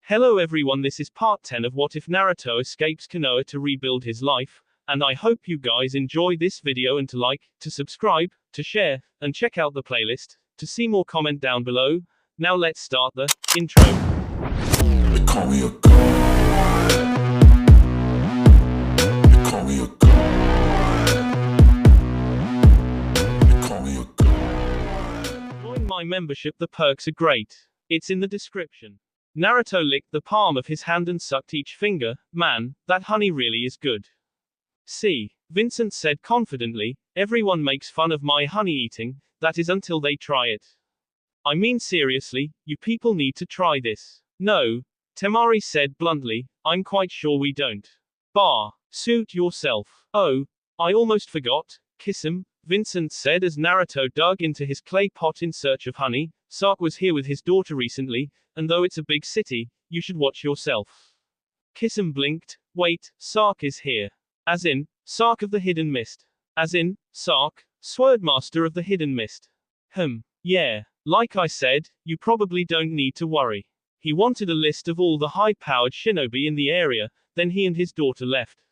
Hello everyone, this is part 10 of What If Naruto Escapes Konoha to Rebuild His Life, and I hope you guys enjoy this video and to like, to subscribe, to share, and check out the playlist. To see more, comment down below. Now let's start the intro. They call me a god. They call me a god. They call me a god. Join my membership, the perks are great. It's in the description. Naruto licked the palm of his hand and sucked each finger. Man, that honey really is good. See, Vincent said confidently, everyone makes fun of my honey eating, that is until they try it. I mean seriously, you people need to try this. No, Temari said bluntly, I'm quite sure we don't. Bah, suit yourself. Oh, I almost forgot, kiss him, Vincent said as Naruto dug into his clay pot in search of honey. Sark was here with his daughter recently, and though it's a big city, you should watch yourself. Kisum blinked. Wait, Sark is here. As in, Sark of the Hidden Mist. As in, Sark, Swordmaster of the Hidden Mist. Yeah. Like I said, you probably don't need to worry. He wanted a list of all the high-powered shinobi in the area, then he and his daughter left.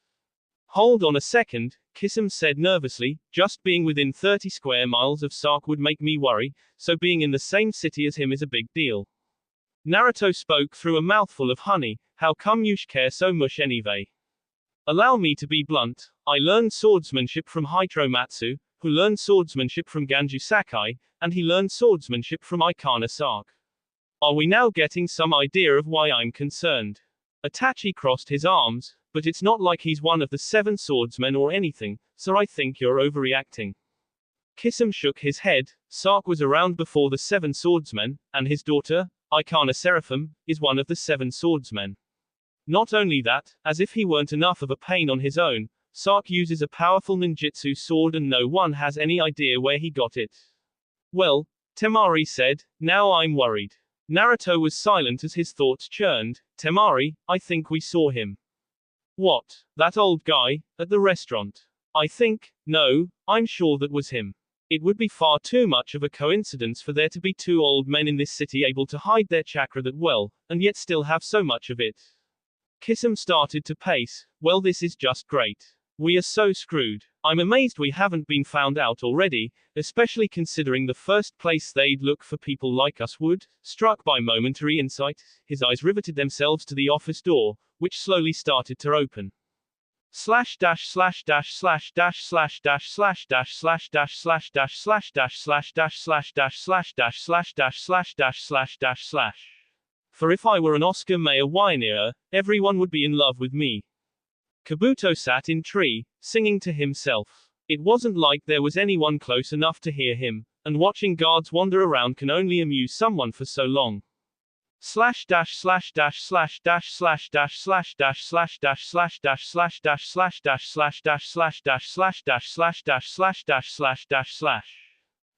Hold on a second, Kisum said nervously, just being within 30 square miles of Sark would make me worry, so being in the same city as him is a big deal. Naruto spoke through a mouthful of honey. How come you care so much anyway? Allow me to be blunt, I learned swordsmanship from Hitro Matsu, who learned swordsmanship from Ganju Sakai, and he learned swordsmanship from Ikana Sark. Are we now getting some idea of why I'm concerned? Itachi crossed his arms, but it's not like he's one of the 7 swordsmen or anything, so I think you're overreacting. Kisum shook his head. Sark was around before the 7 swordsmen, and his daughter, Ikana Seraphim, is one of the 7 swordsmen. Not only that, as if he weren't enough of a pain on his own, Sark uses a powerful ninjutsu sword and no one has any idea where he got it. Well, Temari said, now I'm worried. Naruto was silent as his thoughts churned. Temari, I think we saw him. What? That old guy, at the restaurant? No, I'm sure that was him. It would be far too much of a coincidence for there to be 2 old men in this city able to hide their chakra that well, and yet still have so much of it. Kisum started to pace. Well, this is just great. We are so screwed. I'm amazed we haven't been found out already, especially considering the first place they'd look for people like us would. Struck by momentary insight, his eyes riveted themselves to the office door, which slowly started to open. // For if I were an Oscar Mayer Wiener, everyone would be in love with me. Kabuto sat in tree, singing to himself. It wasn't like there was anyone close enough to hear him, and watching guards wander around can only amuse someone for so long.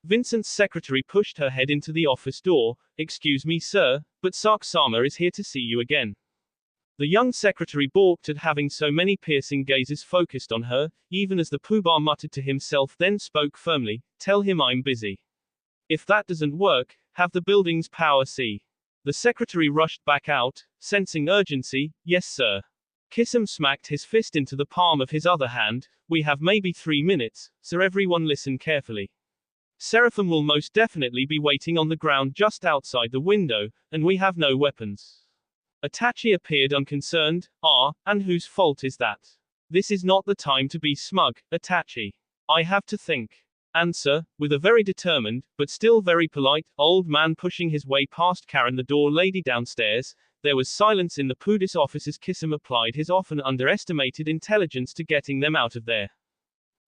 Vincent's secretary pushed her head into the office door. Excuse me, sir, but Sark-sama is here to see you again. The young secretary balked at having so many piercing gazes focused on her, even as the poobah muttered to himself, then spoke firmly, tell him I'm busy. If that doesn't work, have the building's power see. The secretary rushed back out, sensing urgency. Yes, sir. Kisum smacked his fist into the palm of his other hand. We have maybe 3 minutes, so everyone listen carefully. Seraphim will most definitely be waiting on the ground just outside the window, and we have no weapons. Itachi appeared unconcerned. And whose fault is that? This is not the time to be smug, Itachi. I have to think. Answer, with a very determined, but still very polite, old man pushing his way past Karen the door lady downstairs. There was silence in the police office as Kisum applied his often underestimated intelligence to getting them out of there.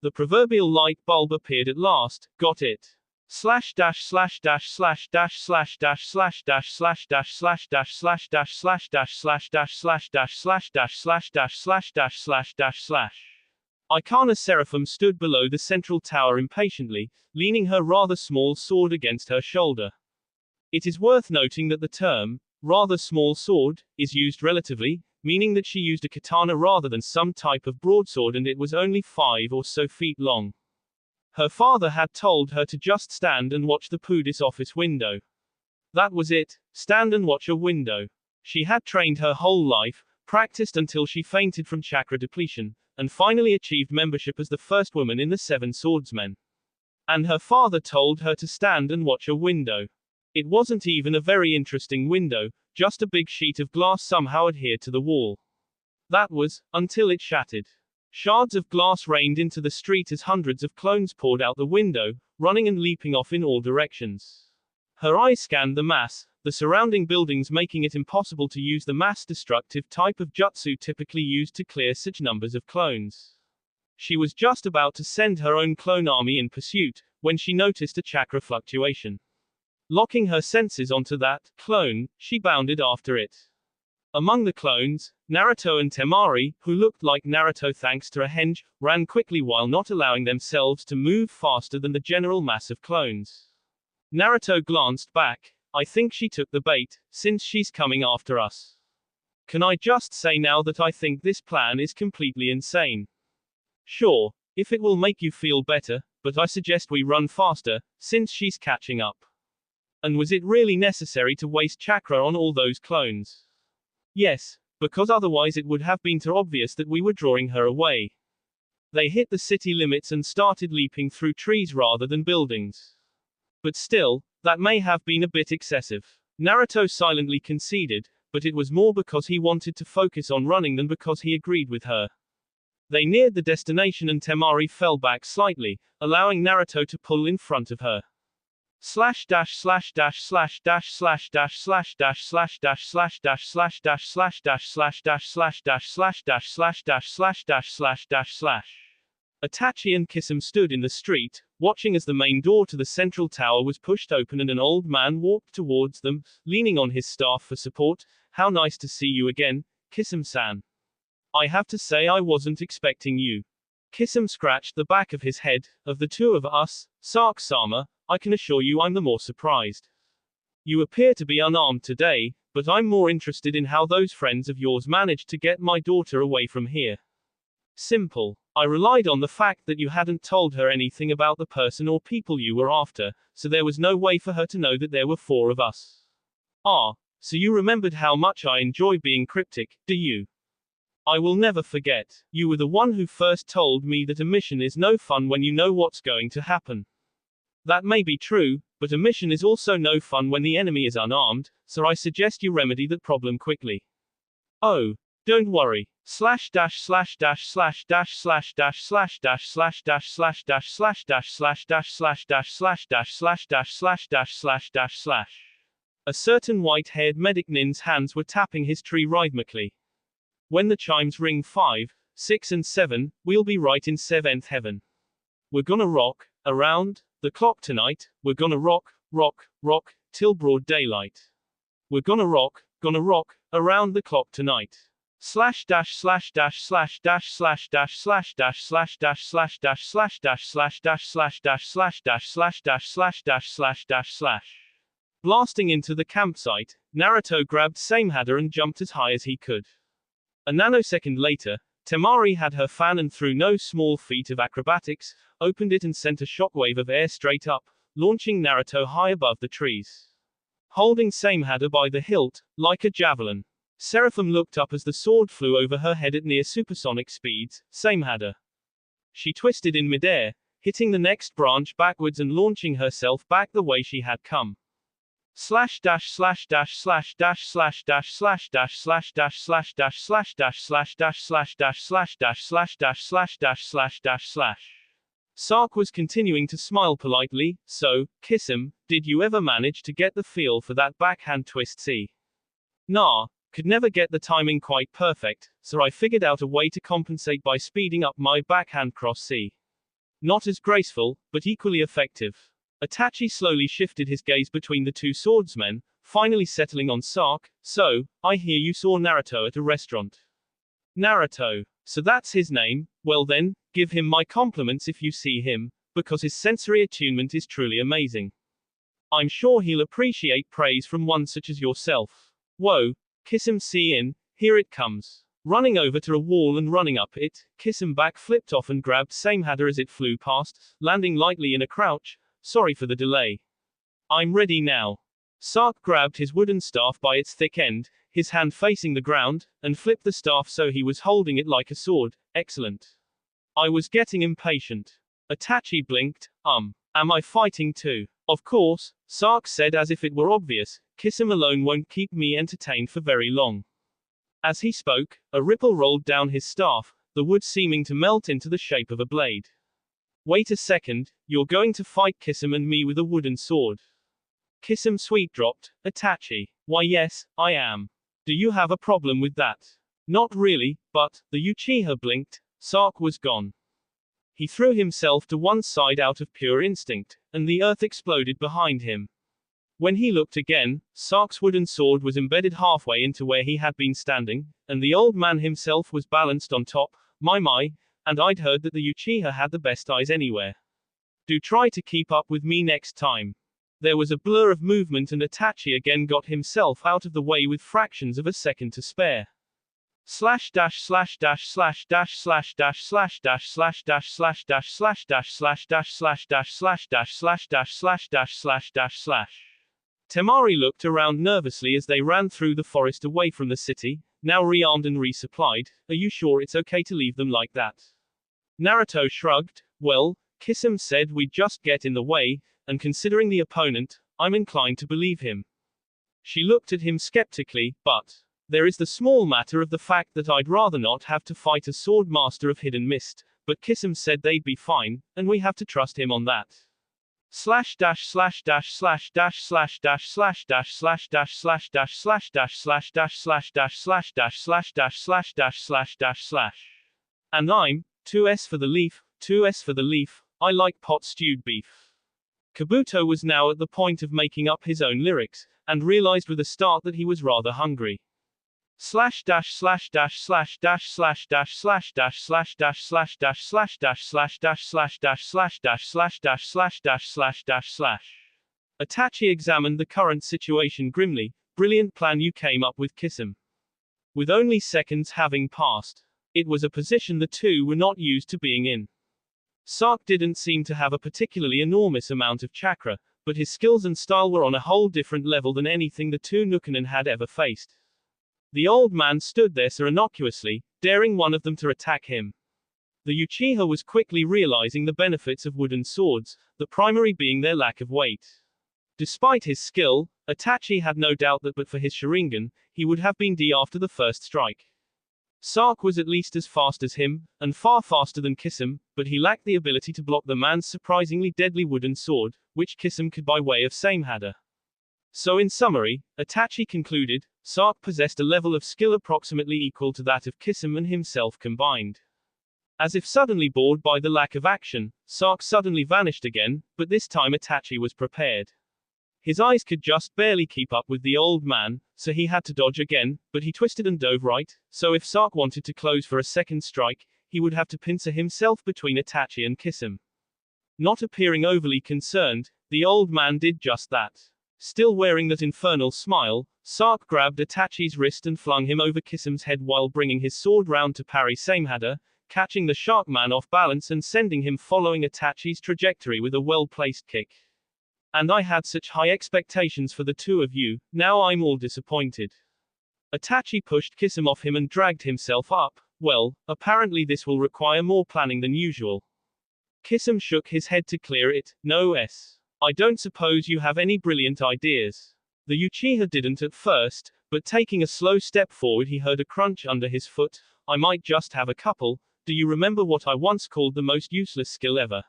The proverbial light bulb appeared at last. Got it. Ikana Seraphim stood below the central tower impatiently, leaning her rather small sword against her shoulder. It is worth noting that the term, rather small sword, is used relatively, meaning that she used a katana rather than some type of broadsword, and it was only 5 or so feet long. Her father had told her to just stand and watch the police office window. That was it, stand and watch a window. She had trained her whole life, practiced until she fainted from chakra depletion, and finally achieved membership as the first woman in the Seven Swordsmen. And her father told her to stand and watch a window. It wasn't even a very interesting window, just a big sheet of glass somehow adhered to the wall. That was, until it shattered. Shards of glass rained into the street as hundreds of clones poured out the window, running and leaping off in all directions. Her eyes scanned the mass, the surrounding buildings, making it impossible to use the mass-destructive type of jutsu typically used to clear such numbers of clones. She was just about to send her own clone army in pursuit, when she noticed a chakra fluctuation. Locking her senses onto that clone, she bounded after it. Among the clones, Naruto and Temari, who looked like Naruto thanks to a henge, ran quickly while not allowing themselves to move faster than the general mass of clones. Naruto glanced back. I think she took the bait, since she's coming after us. Can I just say now that I think this plan is completely insane? Sure, if it will make you feel better, but I suggest we run faster, since she's catching up. And was it really necessary to waste chakra on all those clones? Yes, because otherwise it would have been too obvious that we were drawing her away. They hit the city limits and started leaping through trees rather than buildings. But still, that may have been a bit excessive. Naruto silently conceded, but it was more because he wanted to focus on running than because he agreed with her. They neared the destination and Temari fell back slightly, allowing Naruto to pull in front of her. Slash dash slash dash slash dash slash dash slash dash slash dash slash dash slash dash slash dash slash dash slash dash slash dash slash dash slash dash slash dash slash. Itachi and Kisame stood in the street, watching as the main door to the central tower was pushed open and an old man walked towards them, leaning on his staff for support. How nice to see you again, Kisame-san. I have to say I wasn't expecting you. Kisame scratched the back of his head. Of the two of us, Sark-sama, I can assure you I'm the more surprised. You appear to be unarmed today, but I'm more interested in how those friends of yours managed to get my daughter away from here. Simple. I relied on the fact that you hadn't told her anything about the person or people you were after, so there was no way for her to know that there were 4 of us. Ah, so you remembered how much I enjoy being cryptic, do you? I will never forget. You were the one who first told me that a mission is no fun when you know what's going to happen. That may be true, but a mission is also no fun when the enemy is unarmed, so I suggest you remedy that problem quickly. Oh, don't worry. Slash dash slash dash slash dash slash dash slash dash slash dash slash dash slash dash slash dash slash dash slash dash slash dash slash dash slash dash slash. A certain white-haired medic nin's hands were tapping his tree rhythmically. When the chimes ring 5, 6 and 7, we'll be right in 7th heaven. We're gonna rock around the clock tonight. We're gonna rock, rock, rock till broad daylight. We're gonna rock around the clock tonight. Slash dash slash dash slash dash slash dash slash dash slash dash slash dash slash dash slash dash slash dash slash dash slash dash slash dash slash dash slash. Blasting into the campsite, Naruto grabbed Samehada and jumped as high as he could. A nanosecond later, Temari had her fan and through no small feat of acrobatics, opened it and sent a shockwave of air straight up, launching Naruto high above the trees. Holding Samehada by the hilt, like a javelin. Seraphim looked up as the sword flew over her head at near supersonic speeds. Samehada. She twisted in midair, hitting the next branch backwards and launching herself back the way she had come. Slash dash slash dash slash dash slash dash slash dash slash dash slash dash slash dash slash dash slash dash slash dash slash dash slash dash slash dash slash. Sark was continuing to smile politely. So, Kisame, did you ever manage to get the feel for that backhand twist? See? Nah. Could never get the timing quite perfect, so I figured out a way to compensate by speeding up my backhand cross C. Not as graceful, but equally effective. Itachi slowly shifted his gaze between the two swordsmen, finally settling on Sark. So, I hear you saw Naruto at a restaurant. Naruto. So that's his name. Well then, give him my compliments if you see him, because his sensory attunement is truly amazing. I'm sure he'll appreciate praise from one such as yourself. Whoa. Kisame-in, here it comes. Running over to a wall and running up it, Kisame back flipped off and grabbed Samehada as it flew past, landing lightly in a crouch. Sorry for the delay. I'm ready now. Sark grabbed his wooden staff by its thick end, his hand facing the ground, and flipped the staff so he was holding it like a sword. Excellent. I was getting impatient. Itachi blinked. Am I fighting too? Of course, Sark said as if it were obvious. Kiss him alone won't keep me entertained for very long. As he spoke, a ripple rolled down his staff, the wood seeming to melt into the shape of a blade. Wait a second, you're going to fight Kisum and me with a wooden sword? Kisum sweet dropped. Itachi. Why yes, I am. Do you have a problem with that? Not really, but, the Uchiha blinked. Sark was gone. He threw himself to one side out of pure instinct, and the earth exploded behind him. When he looked again, Sark's wooden sword was embedded halfway into where he had been standing, and the old man himself was balanced on top. My, and I'd heard that the Uchiha had the best eyes anywhere. Do try to keep up with me next time. There was a blur of movement and Itachi again got himself out of the way with fractions of a second to spare. Slash dash slash dash slash dash slash dash slash dash slash dash slash dash slash dash slash dash slash dash slash dash slash dash slash dash slash dash slash. Temari looked around nervously as they ran through the forest away from the city, now rearmed and resupplied. Are you sure it's okay to leave them like that? Naruto shrugged. Well, Kisum said we'd just get in the way, and considering the opponent, I'm inclined to believe him. She looked at him skeptically, but there is the small matter of the fact that I'd rather not have to fight a sword master of hidden mist, but Kisum said they'd be fine, and we have to trust him on that. Slash dash slash dash slash dash slash dash slash dash slash dash slash dash slash dash slash dash slash dash slash dash slash dash slash dash slash dash slash. And I'm 2S for the leaf, 2S for the leaf. I like pot stewed beef. Kabuto was now at the point of making up his own lyrics, and realized with a start that he was rather hungry. Slash dash slash dash slash dash slash dash slash dash slash dash slash dash slash dash slash dash slash dash slash dash slash dash slash dash slash dash slash. Itachi examined the current situation grimly. Brilliant plan you came up with, Kisum. With only seconds having passed. It was a position the two were not used to being in. Sark didn't seem to have a particularly enormous amount of chakra, but his skills and style were on a whole different level than anything the two Nukanen had ever faced. The old man stood there so innocuously, daring one of them to attack him. The Uchiha was quickly realizing the benefits of wooden swords, the primary being their lack of weight. Despite his skill, Itachi had no doubt that but for his Sharingan, he would have been D after the first strike. Sark was at least as fast as him, and far faster than Kisum, but he lacked the ability to block the man's surprisingly deadly wooden sword, which Kisum could by way of Samehada. So in summary, Itachi concluded, Sark possessed a level of skill approximately equal to that of Kisum and himself combined. As if suddenly bored by the lack of action, Sark suddenly vanished again, but this time Itachi was prepared. His eyes could just barely keep up with the old man, so he had to dodge again, but he twisted and dove right, so if Sark wanted to close for a second strike, he would have to pincer himself between Itachi and Kisum. Not appearing overly concerned, the old man did just that. Still wearing that infernal smile, Sark grabbed Itachi's wrist and flung him over Kisum's head while bringing his sword round to parry Samehada, catching the shark man off balance and sending him following Itachi's trajectory with a well-placed kick. And I had such high expectations for the two of you, now I'm all disappointed. Itachi pushed Kisum off him and dragged himself up. Well, apparently this will require more planning than usual. Kisum shook his head to clear it. No s. I don't suppose you have any brilliant ideas. The Uchiha didn't at first, but taking a slow step forward he heard a crunch under his foot. I might just have a couple. Do you remember what I once called the most useless skill ever?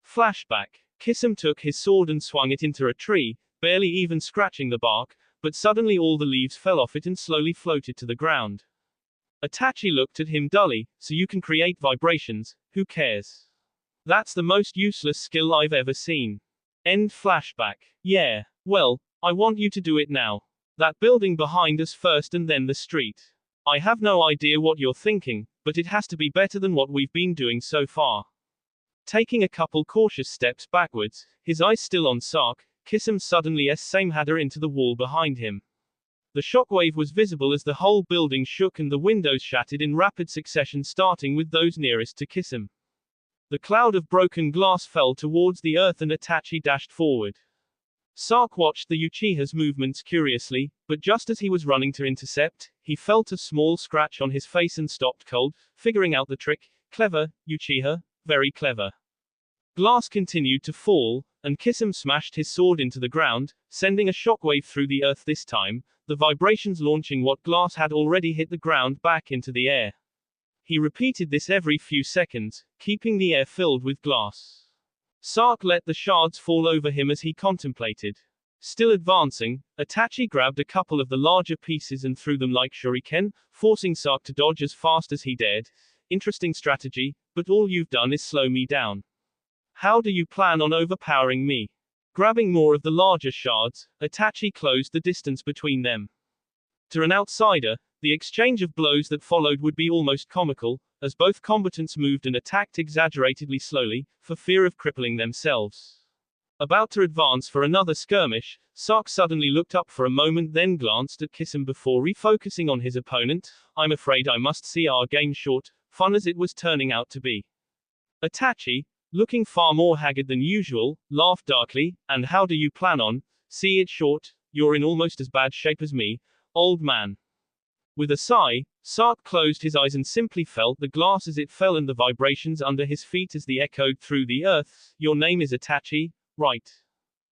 Flashback. Kisum took his sword and swung it into a tree, barely even scratching the bark, but suddenly all the leaves fell off it and slowly floated to the ground. Itachi looked at him dully. So you can create vibrations, who cares? That's the most useless skill I've ever seen. End flashback. Yeah. Well, I want you to do it now. That building behind us first and then the street. I have no idea what you're thinking, but it has to be better than what we've been doing so far. Taking a couple cautious steps backwards, his eyes still on Sark, Kisum suddenly Samehada into the wall behind him. The shockwave was visible as the whole building shook and the windows shattered in rapid succession, starting with those nearest to Kisum. The cloud of broken glass fell towards the earth and Itachi dashed forward. Sark watched the Uchiha's movements curiously, but just as he was running to intercept, he felt a small scratch on his face and stopped cold, figuring out the trick. Clever, Uchiha, very clever. Glass continued to fall, and Kisame smashed his sword into the ground, sending a shockwave through the earth this time, the vibrations launching what glass had already hit the ground back into the air. He repeated this every few seconds, keeping the air filled with glass. Sark let the shards fall over him as he contemplated. Still advancing, Itachi grabbed a couple of the larger pieces and threw them like shuriken, forcing Sark to dodge as fast as he dared. Interesting strategy, but all you've done is slow me down. How do you plan on overpowering me? Grabbing more of the larger shards, Itachi closed the distance between them. To an outsider, the exchange of blows that followed would be almost comical, as both combatants moved and attacked exaggeratedly slowly, for fear of crippling themselves. About to advance for another skirmish, Sark suddenly looked up for a moment, then glanced at Kisame before refocusing on his opponent. I'm afraid I must see our game short, fun as it was turning out to be. Itachi, looking far more haggard than usual, laughed darkly. And how do you plan on? See it short? You're in almost as bad shape as me, old man. With a sigh, Sark closed his eyes and simply felt the glass as it fell and the vibrations under his feet as they echoed through the earth. Your name is Itachi, right?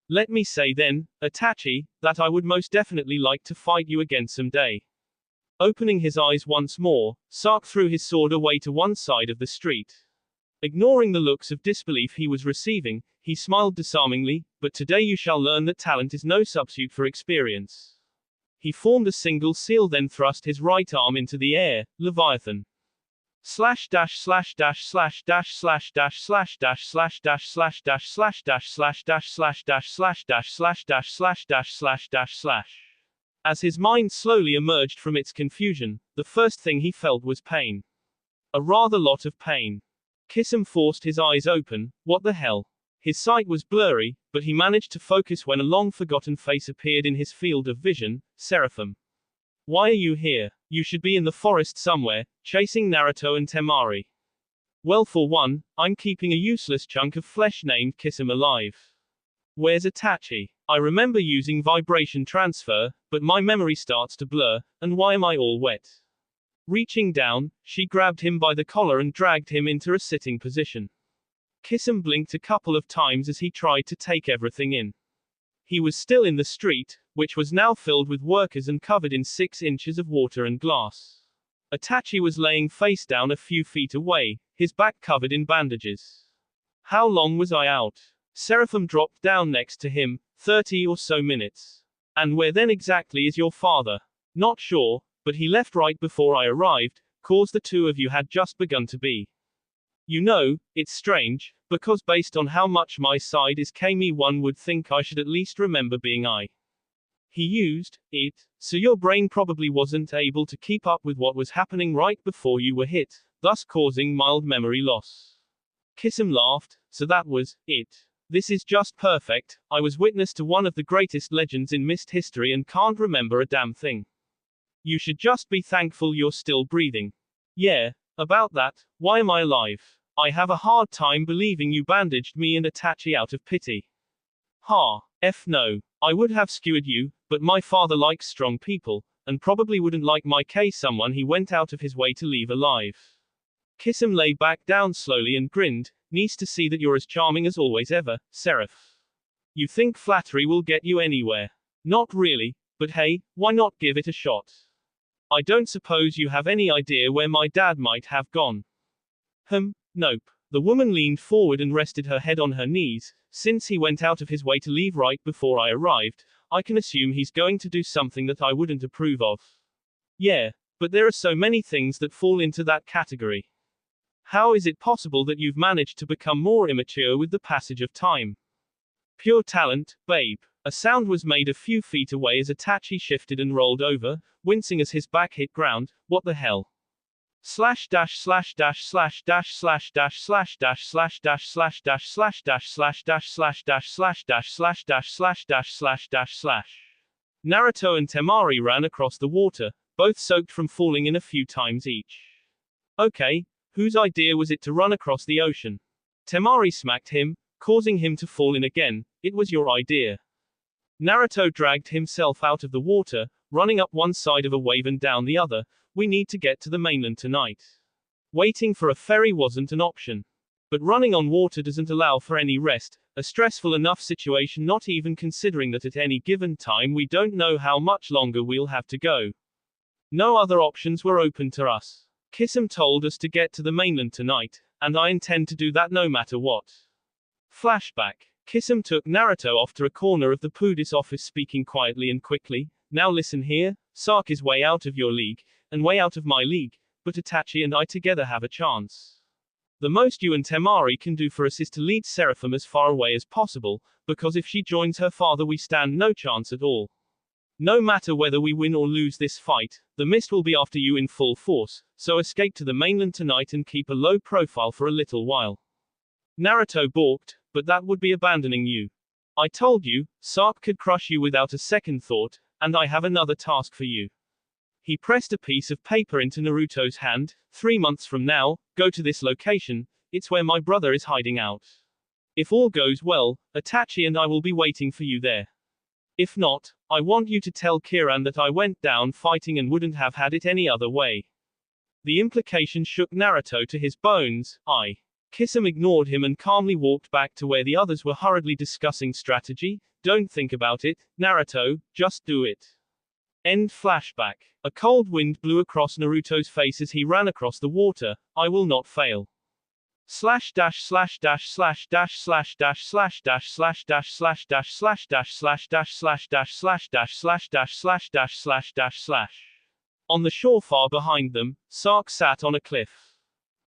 Let me say then, Itachi, that I would most definitely like to fight you again someday. Opening his eyes once more, Sark threw his sword away to one side of the street. Ignoring the looks of disbelief he was receiving, he smiled disarmingly. But today you shall learn that talent is no substitute for experience. He formed a single seal, then thrust his right arm into the air. Leviathan. Slash dash slash dash slash dash slash dash slash dash slash dash slash dash slash dash slash dash slash dash slash dash slash dash slash dash slash dash slash. As his mind slowly emerged from its confusion, the first thing he felt was pain. A rather lot of pain. Kisame forced his eyes open. What the hell? His sight was blurry, but he managed to focus when a long-forgotten face appeared in his field of vision. Seraphim. Why are you here? You should be in the forest somewhere, chasing Naruto and Temari. Well, for one, I'm keeping a useless chunk of flesh named Kisame alive. Where's Itachi? I remember using vibration transfer, but my memory starts to blur, and why am I all wet? Reaching down, she grabbed him by the collar and dragged him into a sitting position. Kisame blinked a couple of times as he tried to take everything in. He was still in the street, which was now filled with workers and covered in 6 inches of water and glass. Itachi was laying face down a few feet away, his back covered in bandages. How long was I out? Seraphim dropped down next to him. 30 or so minutes. And where then exactly is your father? Not sure, but he left right before I arrived, cause the two of you had just begun to be. You know, it's strange, because based on how much my side is Kami, one would think I should at least remember being I. He used it, so your brain probably wasn't able to keep up with what was happening right before you were hit, thus causing mild memory loss. Kisame laughed. So that was it. This is just perfect. I was witness to one of the greatest legends in mist history and can't remember a damn thing. You should just be thankful you're still breathing. Yeah, about that. Why am I alive? I have a hard time believing you bandaged me and Itachi out of pity. Ha, no. I would have skewered you, but my father likes strong people, and probably wouldn't like my case someone he went out of his way to leave alive. Kisame lay back down slowly and grinned. Nice to see that you're as charming as always ever, Seraph. You think flattery will get you anywhere? Not really, but hey, why not give it a shot? I don't suppose you have any idea where my dad might have gone. Nope. The woman leaned forward and rested her head on her knees. Since he went out of his way to leave right before I arrived, I can assume he's going to do something that I wouldn't approve of. Yeah, but there are so many things that fall into that category. How is it possible that you've managed to become more immature with the passage of time? Pure talent, babe. A sound was made a few feet away as Itachi shifted and rolled over, wincing as his back hit ground. What the hell? Slash dash slash dash slash dash slash dash slash dash slash dash slash dash slash dash slash dash slash dash slash dash slash dash slash dash slash dash slash. Naruto and Temari ran across the water, both soaked from falling in a few times each. Okay, whose idea was it to run across the ocean? Temari smacked him, causing him to fall in again. It was your idea. Naruto dragged himself out of the water, running up one side of a wave and down the other. We need to get to the mainland tonight. Waiting for a ferry wasn't an option. But running on water doesn't allow for any rest, a stressful enough situation not even considering that at any given time we don't know how much longer we'll have to go. No other options were open to us. Kisame told us to get to the mainland tonight, and I intend to do that no matter what. Flashback. Kisame took Naruto off to a corner of the police office speaking quietly and quickly. Now listen here, Sasuke is way out of your league, and way out of my league, but Itachi and I together have a chance. The most you and Temari can do for us is to lead Seraphim as far away as possible, because if she joins her father we stand no chance at all. No matter whether we win or lose this fight, the mist will be after you in full force, so escape to the mainland tonight and keep a low profile for a little while. Naruto balked, but that would be abandoning you. I told you, Sasuke could crush you without a second thought, and I have another task for you. He pressed a piece of paper into Naruto's hand. 3 months from now, go to this location, it's where my brother is hiding out. If all goes well, Itachi and I will be waiting for you there. If not, I want you to tell Kiran that I went down fighting and wouldn't have had it any other way. The implication shook Naruto to his bones. Kisame ignored him and calmly walked back to where the others were hurriedly discussing strategy. Don't think about it, Naruto, just do it. End flashback. A cold wind blew across Naruto's face as he ran across the water. I will not fail. Slash dash slash dash slash dash slash dash slash dash slash dash slash dash slash dash slash dash slash dash slash dash slash dash slash dash slash dash slash. On the shore far behind them, Sasuke sat on a cliff.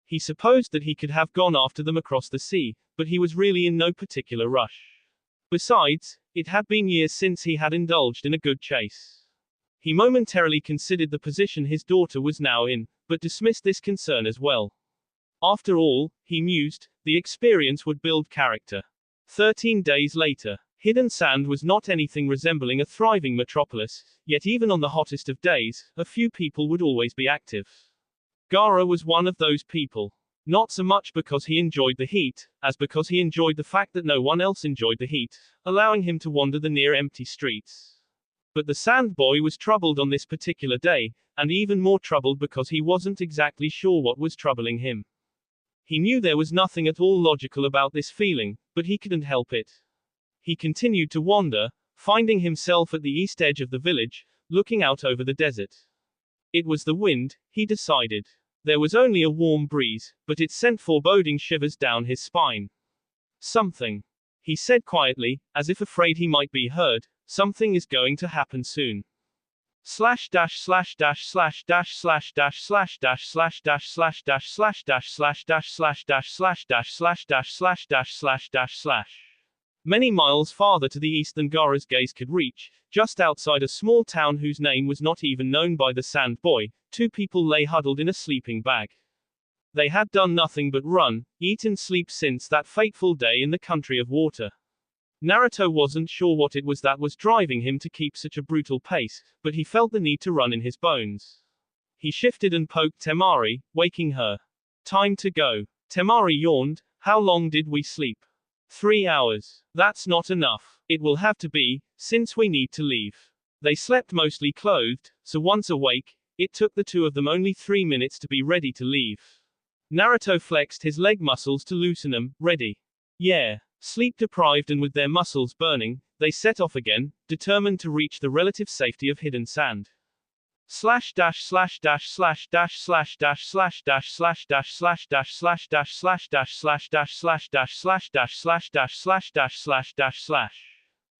He supposed that he could have gone after them across the sea, but he was really in no particular rush. Besides, it had been years since he had indulged in a good chase. He momentarily considered the position his daughter was now in, but dismissed this concern as well. After all, he mused, the experience would build character. 13 days later, Hidden Sand was not anything resembling a thriving metropolis, yet even on the hottest of days, a few people would always be active. Gaara was one of those people. Not so much because he enjoyed the heat, as because he enjoyed the fact that no one else enjoyed the heat, allowing him to wander the near-empty streets. But the Sand Boy was troubled on this particular day, and even more troubled because he wasn't exactly sure what was troubling him. He knew there was nothing at all logical about this feeling, but he couldn't help it. He continued to wander, finding himself at the east edge of the village, looking out over the desert. It was the wind, he decided. There was only a warm breeze, but it sent foreboding shivers down his spine. Something. He said quietly, as if afraid he might be heard, something is going to happen soon. Slash dash slash dash slash dash slash dash slash dash slash dash slash dash slash dash slash dash slash dash slash dash slash dash slash dash slash dash slash. Many miles farther to the east than Gaara's gaze could reach, just outside a small town whose name was not even known by the Sand Boy, 2 people lay huddled in a sleeping bag. They had done nothing but run, eat and sleep since that fateful day in the country of water. Naruto wasn't sure what it was that was driving him to keep such a brutal pace, but he felt the need to run in his bones. He shifted and poked Temari, waking her. Time to go. Temari yawned. How long did we sleep? 3 hours. That's not enough. It will have to be, since we need to leave. They slept mostly clothed, so once awake, it took the 2 of them only 3 minutes to be ready to leave. Naruto flexed his leg muscles to loosen them. Ready. Yeah. Sleep deprived and with their muscles burning, they set off again, determined to reach the relative safety of Hidden Sand. Slash dash slash dash slash dash slash dash slash dash slash dash slash dash slash dash slash dash slash dash slash dash slash dash slash dash slash dash slash dash slash.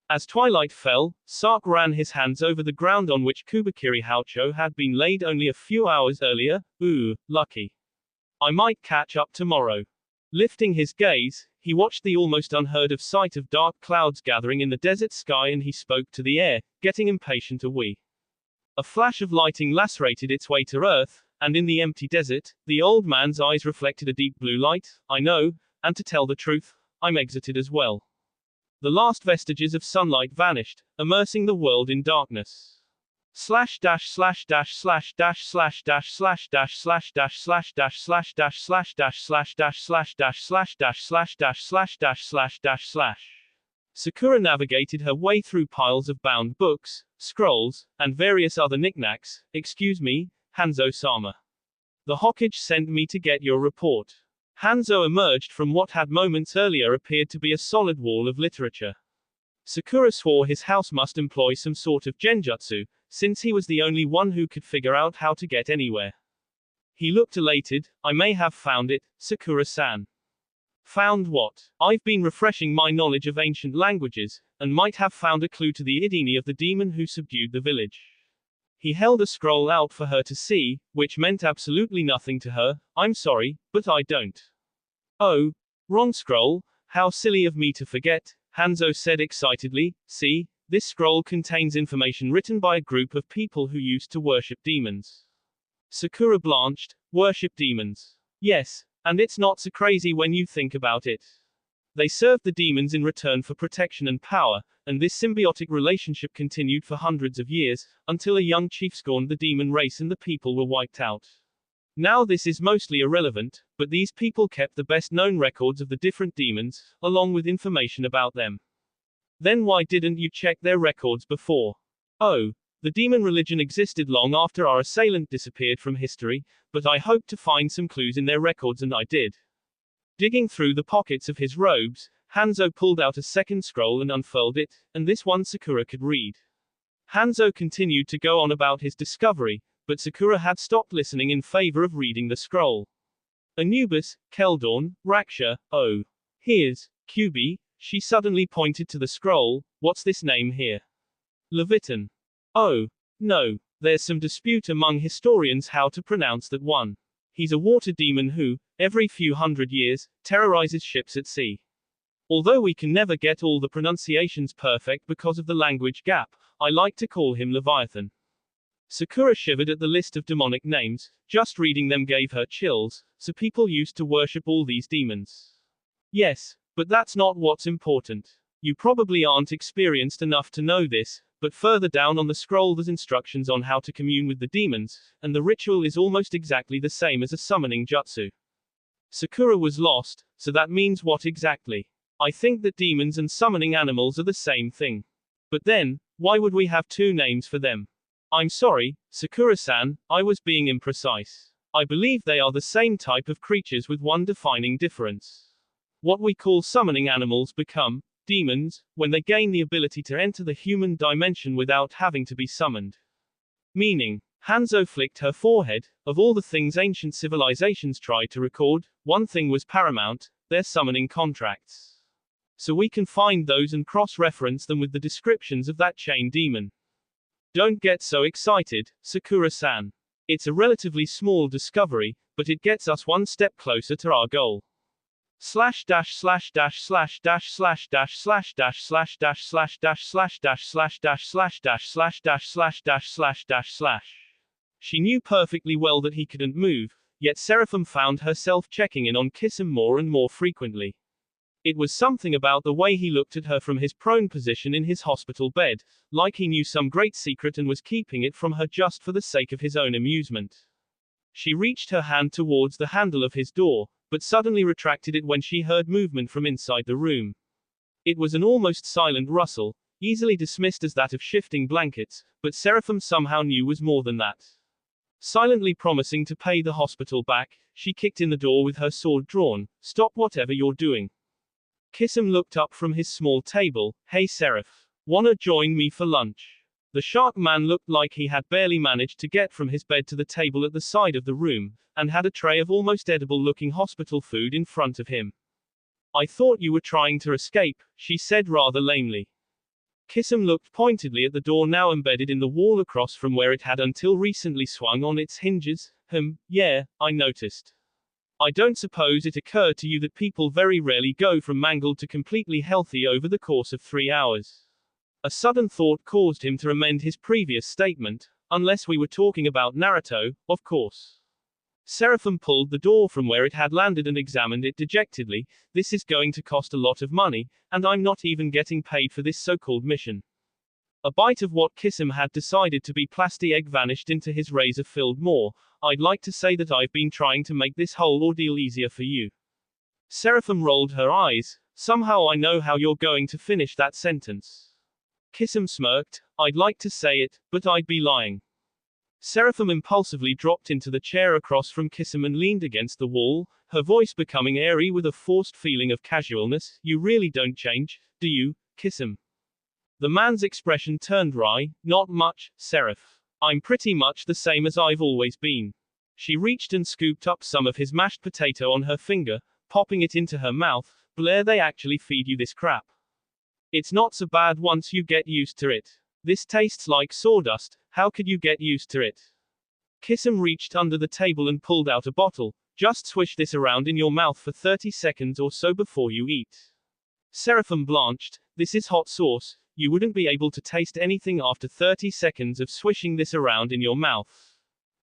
As twilight fell, Sasuke ran his hands over the ground on which Kubakiri Haucho had been laid only a few hours earlier. Ooh, lucky. I might catch up tomorrow. Lifting his gaze, he watched the almost unheard of sight of dark clouds gathering in the desert sky and he spoke to the air, getting impatient a wee. A flash of lighting lacerated its way to earth, and in the empty desert, the old man's eyes reflected a deep blue light. I know, and to tell the truth, I'm exited as well. The last vestiges of sunlight vanished, immersing the world in darkness. Slash dash slash dash slash dash slash dash slash dash slash dash slash dash slash dash slash dash slash dash slash dash slash dash slash dash slash dash slash dash slash. Sakura navigated her way through piles of bound books, scrolls, and various other knickknacks. Excuse me, Hanzo-sama. The Hokage sent me to get your report. Hanzo emerged from what had moments earlier appeared to be a solid wall of literature. Sakura swore his house must employ some sort of genjutsu, since he was the only one who could figure out how to get anywhere. He looked elated. I may have found it, Sakura-san. Found what? I've been refreshing my knowledge of ancient languages, and might have found a clue to the identity of the demon who subdued the village. He held a scroll out for her to see, which meant absolutely nothing to her. I'm sorry, but I don't. Oh, wrong scroll, how silly of me to forget, Hanzo said excitedly. See, this scroll contains information written by a group of people who used to worship demons. Sakura blanched. Worship demons. Yes, and it's not so crazy when you think about it. They served the demons in return for protection and power, and this symbiotic relationship continued for hundreds of years, until a young chief scorned the demon race and the people were wiped out. Now this is mostly irrelevant, but these people kept the best known records of the different demons, along with information about them. Then why didn't you check their records before? Oh, the demon religion existed long after our assailant disappeared from history, but I hoped to find some clues in their records and I did. Digging through the pockets of his robes, Hanzo pulled out a second scroll and unfurled it, and this one Sakura could read. Hanzo continued to go on about his discovery, but Sakura had stopped listening in favor of reading the scroll. Anubis, Keldorn, Raksha, oh. Here's, Kyubi, she suddenly pointed to the scroll. What's this name here? Leviton. Oh. No. There's some dispute among historians how to pronounce that one. He's a water demon who, every few hundred years, terrorizes ships at sea. Although we can never get all the pronunciations perfect because of the language gap, I like to call him Leviathan. Sakura shivered at the list of demonic names. Just reading them gave her chills. So people used to worship all these demons. Yes, but that's not what's important. You probably aren't experienced enough to know this, but further down on the scroll there's instructions on how to commune with the demons, and the ritual is almost exactly the same as a summoning jutsu. Sakura was lost. So that means what exactly? I think that demons and summoning animals are the same thing. But then, why would we have two names for them? I'm sorry, Sakura-san, I was being imprecise. I believe they are the same type of creatures with one defining difference. What we call summoning animals become demons when they gain the ability to enter the human dimension without having to be summoned. Meaning, Hanzo flicked her forehead. Of all the things ancient civilizations tried to record, one thing was paramount: their summoning contracts. So we can find those and cross-reference them with the descriptions of that chain demon. Don't get so excited, Sakura-san. It's a relatively small discovery, but it gets us one step closer to our goal. Slash dash slash dash slash dash slash dash slash dash slash dash slash dash slash dash slash dash slash dash slash dash slash dash slash dash slash. She knew perfectly well that he couldn't move, yet Seraphim found herself checking in on Kisum more and more frequently. It was something about the way he looked at her from his prone position in his hospital bed, like he knew some great secret and was keeping it from her just for the sake of his own amusement. She reached her hand towards the handle of his door, but suddenly retracted it when she heard movement from inside the room. It was an almost silent rustle, easily dismissed as that of shifting blankets, but Seraphim somehow knew was more than that. Silently promising to pay the hospital back, she kicked in the door with her sword drawn. Stop whatever you're doing. Kisum looked up from his small table. Hey Seraph. Wanna join me for lunch? The shark man looked like he had barely managed to get from his bed to the table at the side of the room, and had a tray of almost edible-looking hospital food in front of him. I thought you were trying to escape, she said rather lamely. Kisum looked pointedly at the door now embedded in the wall across from where it had until recently swung on its hinges. Yeah, I noticed. I don't suppose it occurred to you that people very rarely go from mangled to completely healthy over the course of 3 hours. A sudden thought caused him to amend his previous statement. Unless we were talking about Naruto, of course. Seraphim pulled the door from where it had landed and examined it dejectedly. This is going to cost a lot of money, and I'm not even getting paid for this so-called mission. A bite of what Kisum had decided to be plasti egg vanished into his razor-filled maw. I'd like to say that I've been trying to make this whole ordeal easier for you. Seraphim rolled her eyes. Somehow I know how you're going to finish that sentence. Kisum smirked. I'd like to say it, but I'd be lying. Seraphim impulsively dropped into the chair across from Kisum and leaned against the wall, her voice becoming airy with a forced feeling of casualness. You really don't change, do you, Kisum? The man's expression turned wry. Not much, Seraph. I'm pretty much the same as I've always been. She reached and scooped up some of his mashed potato on her finger, popping it into her mouth. Blair, they actually feed you this crap. It's not so bad once you get used to it. This tastes like sawdust, how could you get used to it? Kisum reached under the table and pulled out a bottle. Just swish this around in your mouth for 30 seconds or so before you eat. Seraphim blanched. This is hot sauce. You wouldn't be able to taste anything after 30 seconds of swishing this around in your mouth.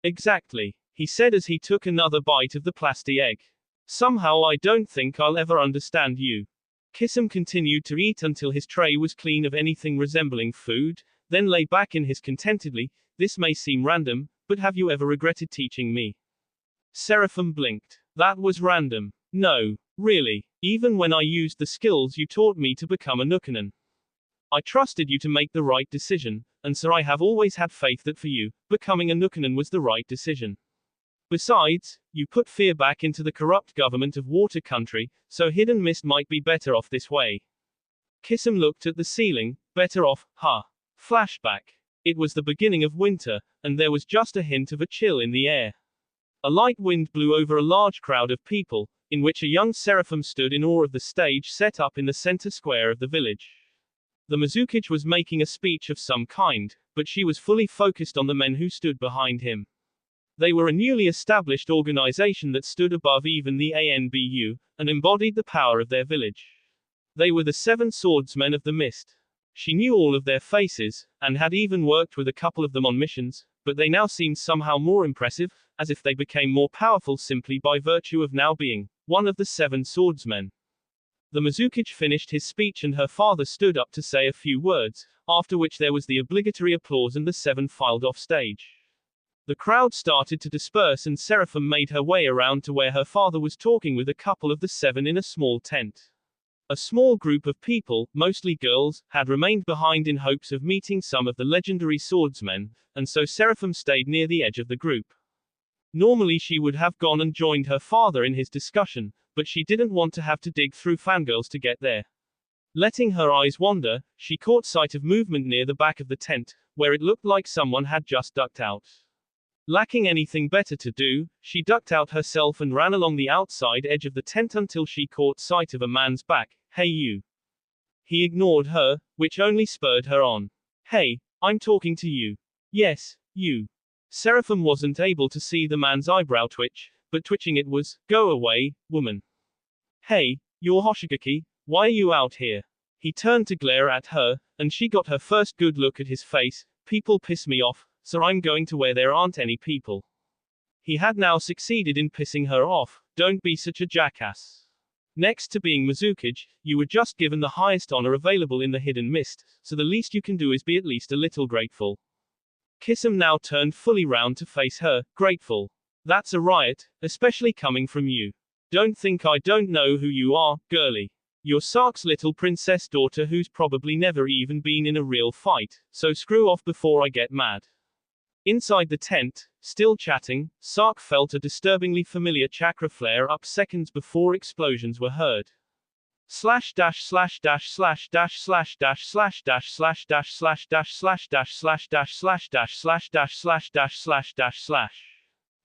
Exactly, he said as he took another bite of the plastic egg. Somehow I don't think I'll ever understand you. Kisum continued to eat until his tray was clean of anything resembling food, then lay back in his contentedly. This may seem random, but have you ever regretted teaching me? Seraphim blinked. That was random. No, really. Even when I used the skills you taught me to become a Nukanen. I trusted you to make the right decision, and so I have always had faith that for you, becoming a Nukanen was the right decision. Besides, you put fear back into the corrupt government of Water Country, so Hidden Mist might be better off this way. Kisum looked at the ceiling. Better off, huh? Flashback. It was the beginning of winter, and there was just a hint of a chill in the air. A light wind blew over a large crowd of people, in which a young Seraphim stood in awe of the stage set up in the center square of the village. The Mizukage was making a speech of some kind, but she was fully focused on the men who stood behind him. They were a newly established organization that stood above even the ANBU, and embodied the power of their village. They were the 7 swordsmen of the mist. She knew all of their faces, and had even worked with a couple of them on missions, but they now seemed somehow more impressive, as if they became more powerful simply by virtue of now being one of the 7 swordsmen. The Mizukage finished his speech and her father stood up to say a few words, after which there was the obligatory applause and the 7 filed off stage. The crowd started to disperse and Seraphim made her way around to where her father was talking with a couple of the 7 in a small tent. A small group of people, mostly girls, had remained behind in hopes of meeting some of the legendary swordsmen, and so Seraphim stayed near the edge of the group. Normally she would have gone and joined her father in his discussion, but she didn't want to have to dig through fangirls to get there. Letting her eyes wander, she caught sight of movement near the back of the tent, where it looked like someone had just ducked out. Lacking anything better to do, she ducked out herself and ran along the outside edge of the tent until she caught sight of a man's back. Hey you. He ignored her, which only spurred her on. Hey, I'm talking to you. Yes, you. Seraphim wasn't able to see the man's eyebrow twitch, but twitching it was. Go away, woman. Hey, you're Hoshigaki, why are you out here? He turned to glare at her, and she got her first good look at his face. People piss me off, so I'm going to where there aren't any people. He had now succeeded in pissing her off. Don't be such a jackass. Next to being Mizukage, you were just given the highest honor available in the Hidden Mist, so the least you can do is be at least a little grateful. Kisum now turned fully round to face her. Grateful. That's a riot, especially coming from you. Don't think I don't know who you are, girly. You're Sark's little princess daughter who's probably never even been in a real fight, so screw off before I get mad. Inside the tent, still chatting, Sark felt a disturbingly familiar chakra flare up seconds before explosions were heard. Slash dash slash dash slash dash slash dash slash dash slash dash slash dash slash dash slash dash slash dash slash dash slash dash slash dash slash.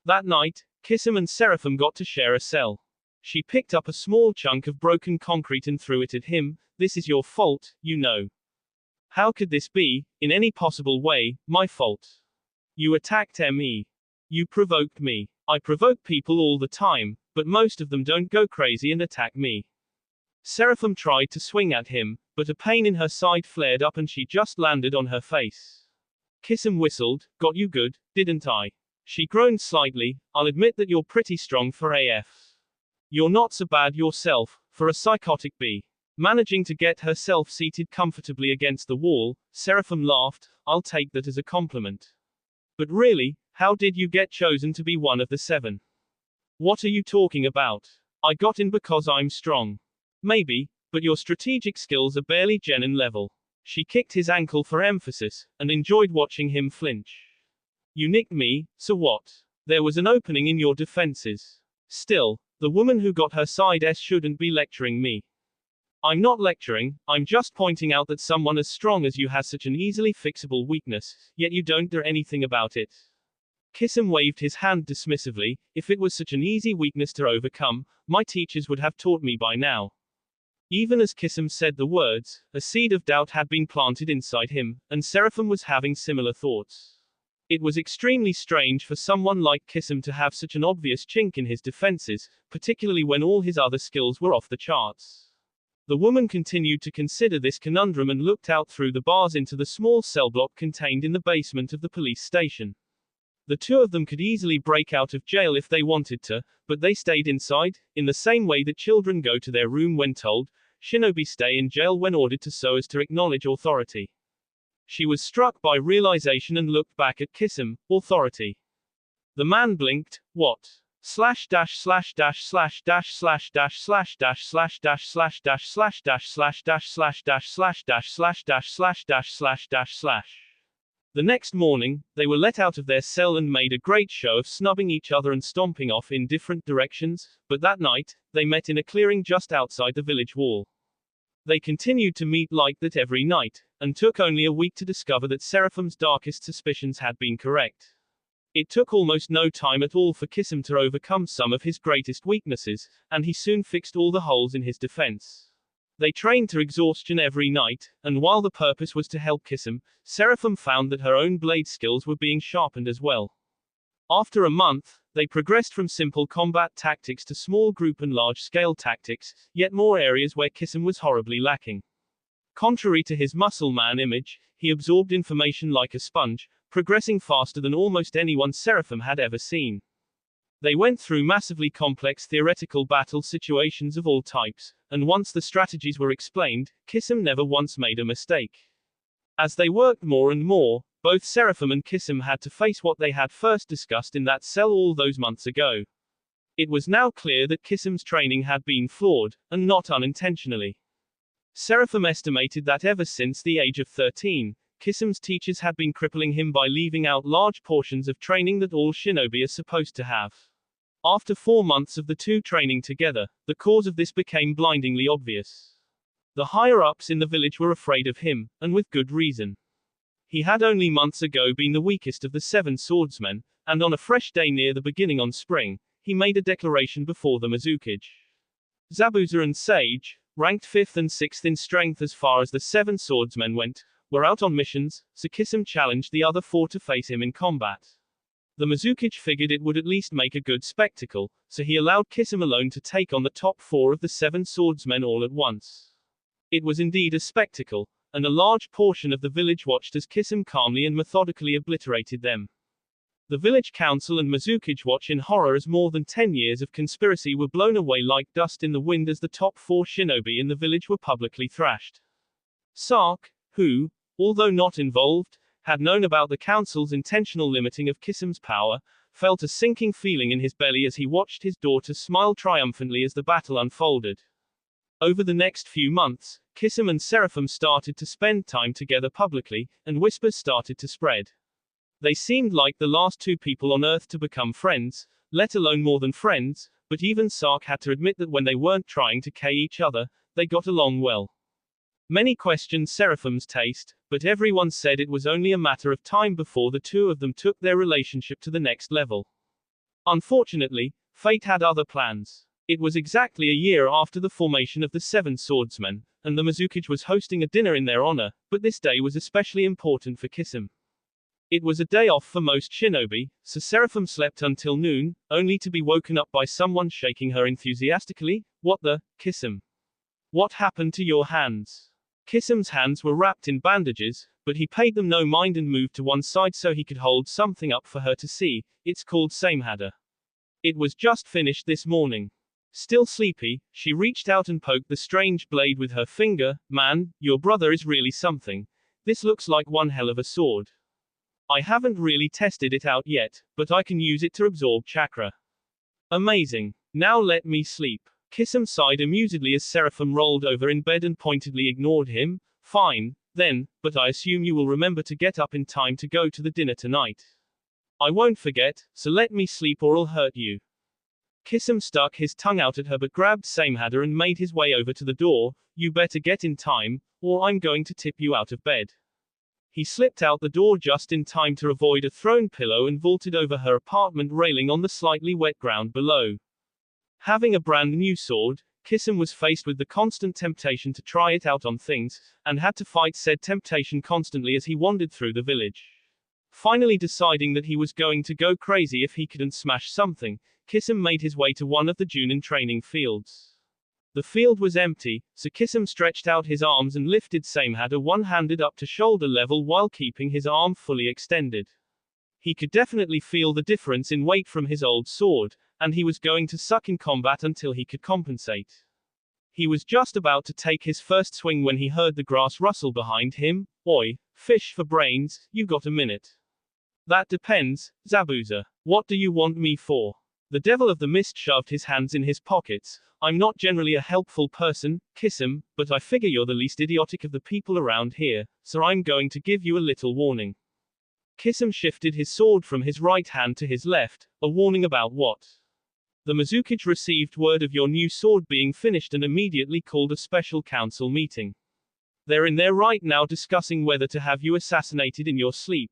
That night, Kisum and Seraphim got to share a cell. She picked up a small chunk of broken concrete and threw it at him. This is your fault, you know. How could this be, in any possible way, my fault? You attacked me. You provoked me. I provoke people all the time, but most of them don't go crazy and attack me. Seraphim tried to swing at him, but a pain in her side flared up and she just landed on her face. Kisum whistled. Got you good, didn't I? She groaned slightly. I'll admit that you're pretty strong for AF. You're not so bad yourself, for a psychotic bee. Managing to get herself seated comfortably against the wall, Seraphim laughed. I'll take that as a compliment. But really, how did you get chosen to be one of the 7? What are you talking about? I got in because I'm strong. Maybe, but your strategic skills are barely genin level. She kicked his ankle for emphasis, and enjoyed watching him flinch. You nicked me, so what? There was an opening in your defenses. Still, the woman who got her side S shouldn't be lecturing me. I'm not lecturing, I'm just pointing out that someone as strong as you has such an easily fixable weakness, yet you don't do anything about it. Kisum waved his hand dismissively. If it was such an easy weakness to overcome, my teachers would have taught me by now. Even as Kisum said the words, a seed of doubt had been planted inside him, and Seraphim was having similar thoughts. It was extremely strange for someone like Kisum to have such an obvious chink in his defenses, particularly when all his other skills were off the charts. The woman continued to consider this conundrum and looked out through the bars into the small cell block contained in the basement of the police station. The two of them could easily break out of jail if they wanted to, but they stayed inside, in the same way that children go to their room when told, shinobi stay in jail when ordered to so as to acknowledge authority. She was struck by realization and looked back at Kisum, authority. The man blinked, what? Slash dash slash dash slash dash slash dash slash dash slash dash slash dash slash dash slash dash slash dash slash dash slash dash slash dash slash dash slash. The next morning, they were let out of their cell and made a great show of snubbing each other and stomping off in different directions, but that night, they met in a clearing just outside the village wall. They continued to meet like that every night, and took only a week to discover that Seraphim's darkest suspicions had been correct. It took almost no time at all for Kisum to overcome some of his greatest weaknesses, and he soon fixed all the holes in his defense. They trained to exhaustion every night, and while the purpose was to help Kisum, Seraphim found that her own blade skills were being sharpened as well. After a month, they progressed from simple combat tactics to small group and large-scale tactics, yet more areas where Kisum was horribly lacking. Contrary to his muscle man image, he absorbed information like a sponge, progressing faster than almost anyone Seraphim had ever seen. They went through massively complex theoretical battle situations of all types, and once the strategies were explained, Kisum never once made a mistake. As they worked more and more, both Seraphim and Kisum had to face what they had first discussed in that cell all those months ago. It was now clear that Kisum's training had been flawed, and not unintentionally. Seraphim estimated that ever since the age of 13, Kisum's teachers had been crippling him by leaving out large portions of training that all shinobi are supposed to have. After 4 months of the two training together, the cause of this became blindingly obvious. The higher-ups in the village were afraid of him, and with good reason. He had only months ago been the weakest of the 7 swordsmen, and on a fresh day near the beginning on spring, he made a declaration before the Mizukage. Zabuza and Sage, ranked 5th and 6th in strength as far as the 7 swordsmen went, were out on missions, so Kisum challenged the other 4 to face him in combat. The Mizukage figured it would at least make a good spectacle, so he allowed Kisum alone to take on the top 4 of the 7 swordsmen all at once. It was indeed a spectacle, and a large portion of the village watched as Kisum calmly and methodically obliterated them. The village council and Mizukage watch in horror as more than 10 years of conspiracy were blown away like dust in the wind as the top 4 shinobi in the village were publicly thrashed. Sark, who, although not involved, had known about the council's intentional limiting of Kisum's power, felt a sinking feeling in his belly as he watched his daughter smile triumphantly as the battle unfolded. Over the next few months, Kisum and Seraphim started to spend time together publicly, and whispers started to spread. They seemed like the last 2 people on Earth to become friends, let alone more than friends, but even Sark had to admit that when they weren't trying to K each other, they got along well. Many questioned Seraphim's taste, but everyone said it was only a matter of time before the 2 of them took their relationship to the next level. Unfortunately, fate had other plans. It was exactly a year after the formation of the 7 swordsmen, and the Mizukage was hosting a dinner in their honor, but this day was especially important for Kisum. It was a day off for most shinobi, so Seraphim slept until noon, only to be woken up by someone shaking her enthusiastically. What the, Kisum? What happened to your hands? Kisum's hands were wrapped in bandages, but he paid them no mind and moved to one side so he could hold something up for her to see. It's called samehada. It was just finished this morning. Still sleepy, she reached out and poked the strange blade with her finger. Man, your brother is really something. This looks like one hell of a sword. I haven't really tested it out yet, but I can use it to absorb chakra. Amazing. Now let me sleep. Kisum sighed amusedly as Seraphim rolled over in bed and pointedly ignored him. Fine, then, but I assume you will remember to get up in time to go to the dinner tonight. I won't forget, so let me sleep or I'll hurt you. Kisum stuck his tongue out at her but grabbed Samehada and made his way over to the door. You better get in time, or I'm going to tip you out of bed. He slipped out the door just in time to avoid a thrown pillow and vaulted over her apartment railing on the slightly wet ground below. Having a brand new sword, Kisum was faced with the constant temptation to try it out on things, and had to fight said temptation constantly as he wandered through the village. Finally deciding that he was going to go crazy if he couldn't smash something, Kisum made his way to one of the Junin training fields. The field was empty, so Kisum stretched out his arms and lifted Samehada one-handed up to shoulder level while keeping his arm fully extended. He could definitely feel the difference in weight from his old sword, and he was going to suck in combat until he could compensate. He was just about to take his first swing when he heard the grass rustle behind him. Oi, fish for brains, you got a minute? That depends, Zabuza. What do you want me for? The Devil of the Mist shoved his hands in his pockets. I'm not generally a helpful person, Kisum, but I figure you're the least idiotic of the people around here, so I'm going to give you a little warning. Kisum shifted his sword from his right hand to his left. A warning about what? The Mizukage received word of your new sword being finished and immediately called a special council meeting. They're in there right now discussing whether to have you assassinated in your sleep.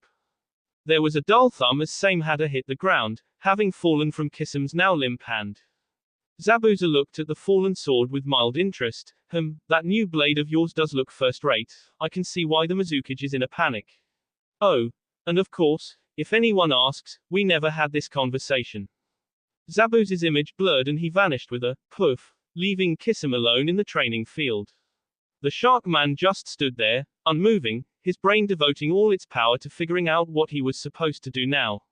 There was a dull thump as Samehada hit the ground, having fallen from Kisum's now limp hand. Zabuza looked at the fallen sword with mild interest. That new blade of yours does look first-rate. I can see why the Mizukage is in a panic. Oh, and of course, if anyone asks, we never had this conversation. Zabuza's image blurred and he vanished with a poof, leaving Kisum alone in the training field. The shark man just stood there, unmoving, his brain devoting all its power to figuring out what he was supposed to do now.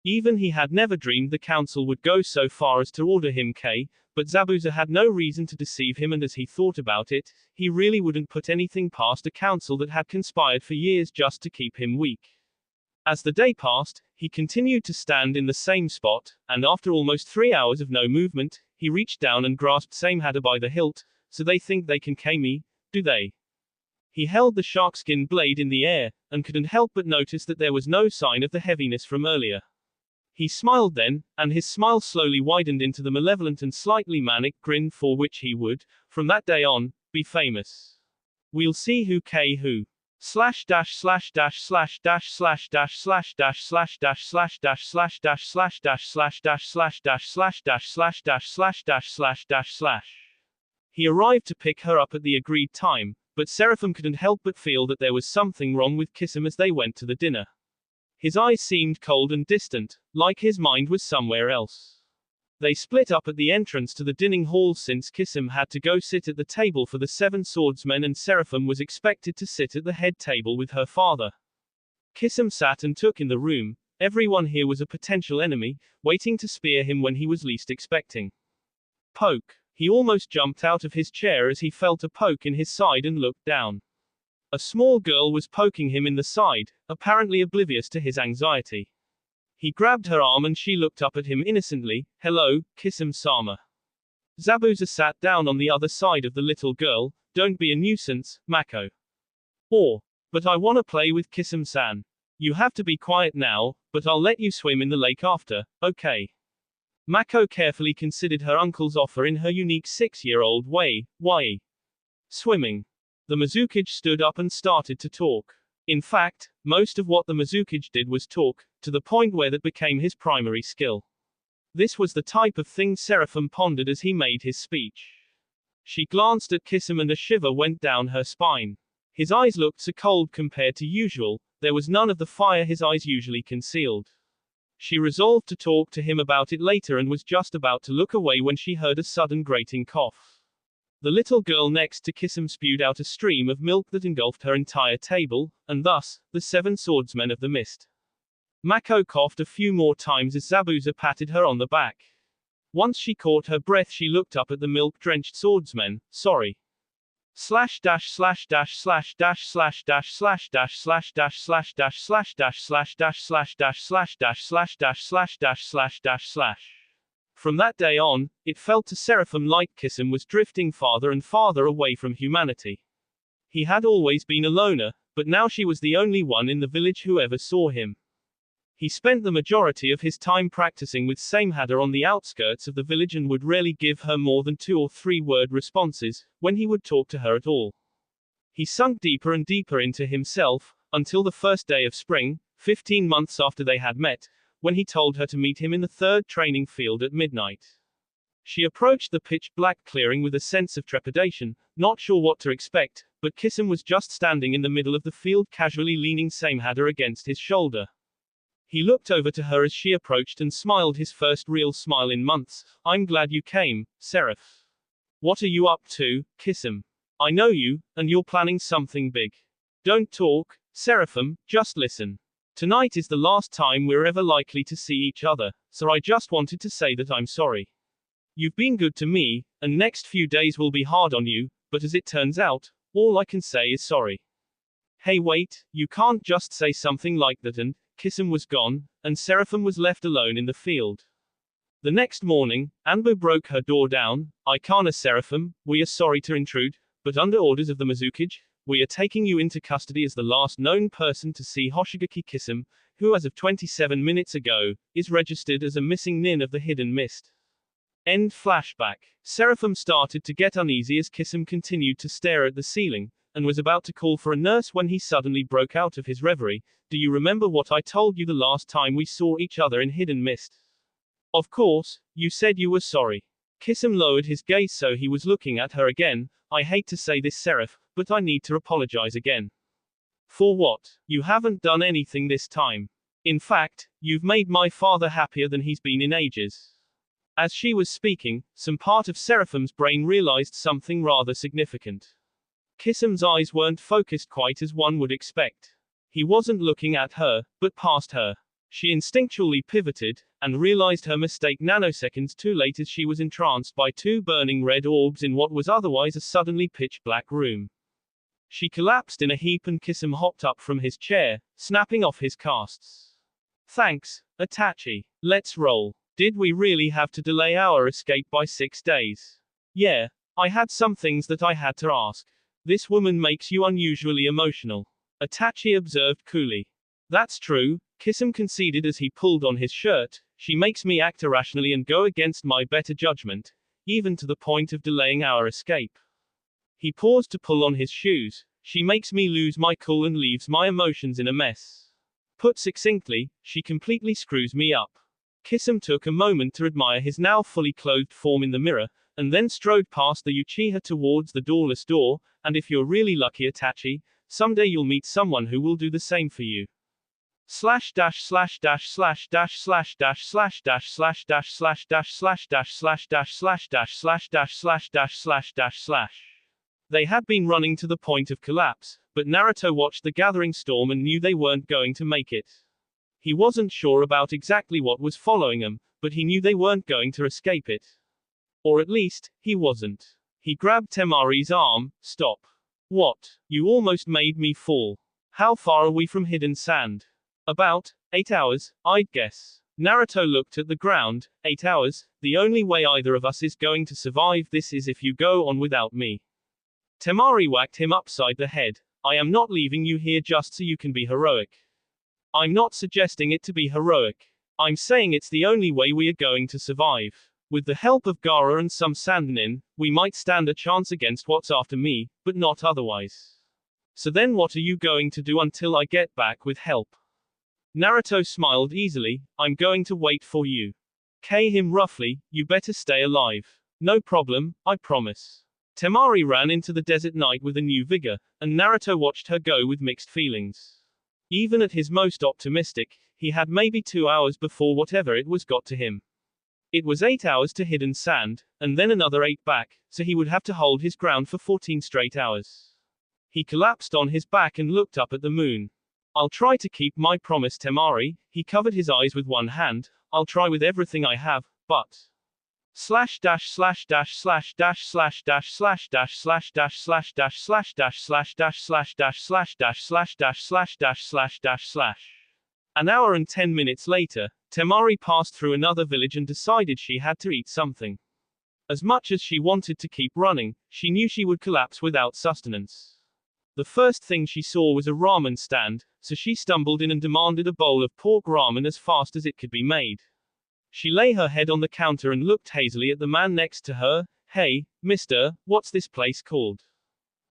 Even he had never dreamed the council would go so far as to order him K, but Zabuza had no reason to deceive him, and as he thought about it, he really wouldn't put anything past a council that had conspired for years just to keep him weak. As the day passed, he continued to stand in the same spot, and after almost 3 hours of no movement, he reached down and grasped Samehada by the hilt. So they think they can K me, do they? He held the sharkskin blade in the air, and couldn't help but notice that there was no sign of the heaviness from earlier. He smiled then, and his smile slowly widened into the malevolent and slightly manic grin for which he would, from that day on, be famous. We'll see who K who. Slash dash slash dash slash dash slash dash slash dash slash dash slash dash slash dash slash dash slash dash slash dash slash dash slash dash slash dash slash dash slash. He arrived to pick her up at the agreed time, but Seraphim couldn't help but feel that there was something wrong with Kisum as they went to the dinner. His eyes seemed cold and distant, like his mind was somewhere else. They split up at the entrance to the dining hall since Kisum had to go sit at the table for the 7 swordsmen and Seraphim was expected to sit at the head table with her father. Kisum sat and took in the room. Everyone here was a potential enemy, waiting to spear him when he was least expecting. Poke. He almost jumped out of his chair as he felt a poke in his side and looked down. A small girl was poking him in the side, apparently oblivious to his anxiety. He grabbed her arm and she looked up at him innocently. Hello, Kisum-sama. Zabuza sat down on the other side of the little girl. Don't be a nuisance, Mako. But I wanna play with Kisum-san. You have to be quiet now, but I'll let you swim in the lake after, okay? Mako carefully considered her uncle's offer in her unique 6-year-old way. Why? Swimming. The Mizukage stood up and started to talk. In fact, most of what the Mizukage did was talk, to the point where that became his primary skill. This was the type of thing Seraphim pondered as he made his speech. She glanced at Kisum and a shiver went down her spine. His eyes looked so cold compared to usual, there was none of the fire his eyes usually concealed. She resolved to talk to him about it later and was just about to look away when she heard a sudden grating cough. The little girl next to Kisum spewed out a stream of milk that engulfed her entire table, and thus, the 7 swordsmen of the mist. Mako coughed a few more times as Zabuza patted her on the back. Once she caught her breath she looked up at the milk-drenched swordsmen. Sorry. Slash dash slash dash slash dash slash dash slash dash slash dash slash dash slash dash slash dash slash dash slash dash slash dash slash dash slash dash slash. From that day on, it felt to Seraphim like Kisum was drifting farther and farther away from humanity. He had always been a loner, but now she was the only one in the village who ever saw him. He spent the majority of his time practicing with Samehada on the outskirts of the village and would rarely give her more than 2 or 3 word responses, when he would talk to her at all. He sunk deeper and deeper into himself, until the first day of spring, 15 months after they had met, when he told her to meet him in the 3rd training field at midnight. She approached the pitch-black clearing with a sense of trepidation, not sure what to expect, but Kisum was just standing in the middle of the field casually leaning Samehada against his shoulder. He looked over to her as she approached and smiled his first real smile in months. I'm glad you came, Seraph. What are you up to, Kisum? I know you, and you're planning something big. Don't talk, Seraphim, just listen. Tonight is the last time we're ever likely to see each other, so I just wanted to say that I'm sorry. You've been good to me, and next few days will be hard on you, but as it turns out, all I can say is sorry. Hey wait, you can't just say something like that. And Kisum was gone, and Seraphim was left alone in the field. The next morning, Anbu broke her door down. Ikana Seraphim, we are sorry to intrude, but under orders of the Mizukage, we are taking you into custody as the last known person to see Hoshigaki Kisum, who as of 27 minutes ago, is registered as a missing nin of the Hidden Mist. End flashback. Seraphim started to get uneasy as Kisum continued to stare at the ceiling, and was about to call for a nurse when he suddenly broke out of his reverie. Do you remember what I told you the last time we saw each other in Hidden Mist? Of course, you said you were sorry. Kisum lowered his gaze so he was looking at her again. I hate to say this, Seraph, but I need to apologize again. For what? You haven't done anything this time. In fact, you've made my father happier than he's been in ages. As she was speaking, some part of Seraphim's brain realized something rather significant. Kisum's eyes weren't focused quite as one would expect. He wasn't looking at her, but past her. She instinctually pivoted, and realized her mistake nanoseconds too late as she was entranced by 2 burning red orbs in what was otherwise a suddenly pitch-black room. She collapsed in a heap and Kisum hopped up from his chair, snapping off his casts. Thanks, Itachi. Let's roll. Did we really have to delay our escape by 6 days? Yeah. I had some things that I had to ask. This woman makes you unusually emotional. Itachi observed coolly. That's true, Kisum conceded as he pulled on his shirt. She makes me act irrationally and go against my better judgment, even to the point of delaying our escape. He paused to pull on his shoes. She makes me lose my cool and leaves my emotions in a mess. Put succinctly, she completely screws me up. Kisum took a moment to admire his now fully clothed form in the mirror, and then strode past the Uchiha towards the doorless door. And if you're really lucky, Itachi, someday you'll meet someone who will do the same for you. Slash dash slash dash slash dash slash dash slash dash slash dash slash dash slash dash slash dash slash dash slash dash slash dash slash dash slash. They had been running to the point of collapse, but Naruto watched the gathering storm and knew they weren't going to make it. He wasn't sure about exactly what was following them, but he knew they weren't going to escape it. Or at least, he wasn't. He grabbed Temari's arm. Stop. What? You almost made me fall. How far are we from Hidden Sand? About 8 hours, I'd guess. Naruto looked at the ground. 8 hours? The only way either of us is going to survive this is if you go on without me. Temari whacked him upside the head. I am not leaving you here just so you can be heroic. I'm not suggesting it to be heroic. I'm saying it's the only way we are going to survive. With the help of Gaara and some Sandanin, we might stand a chance against what's after me, but not otherwise. So then what are you going to do until I get back with help? Naruto smiled easily. I'm going to wait for you. K him roughly, you better stay alive. No problem, I promise. Temari ran into the desert night with a new vigor, and Naruto watched her go with mixed feelings. Even at his most optimistic, he had maybe 2 hours before whatever it was got to him. It was 8 hours to Hidden Sand, and then another 8 back, so he would have to hold his ground for 14 straight hours. He collapsed on his back and looked up at the moon. I'll try to keep my promise, Temari. He covered his eyes with one hand. I'll try with everything I have, but... Slash dash slash dash slash dash slash dash slash dash slash dash slash dash slash dash slash dash slash dash slash dash slash dash slash dash slash dash slash. An hour and 10 minutes later, Temari passed through another village and decided she had to eat something. As much as she wanted to keep running, she knew she would collapse without sustenance. The first thing she saw was a ramen stand, so she stumbled in and demanded a bowl of pork ramen as fast as it could be made. She lay her head on the counter and looked hazily at the man next to her. Hey, mister, what's this place called?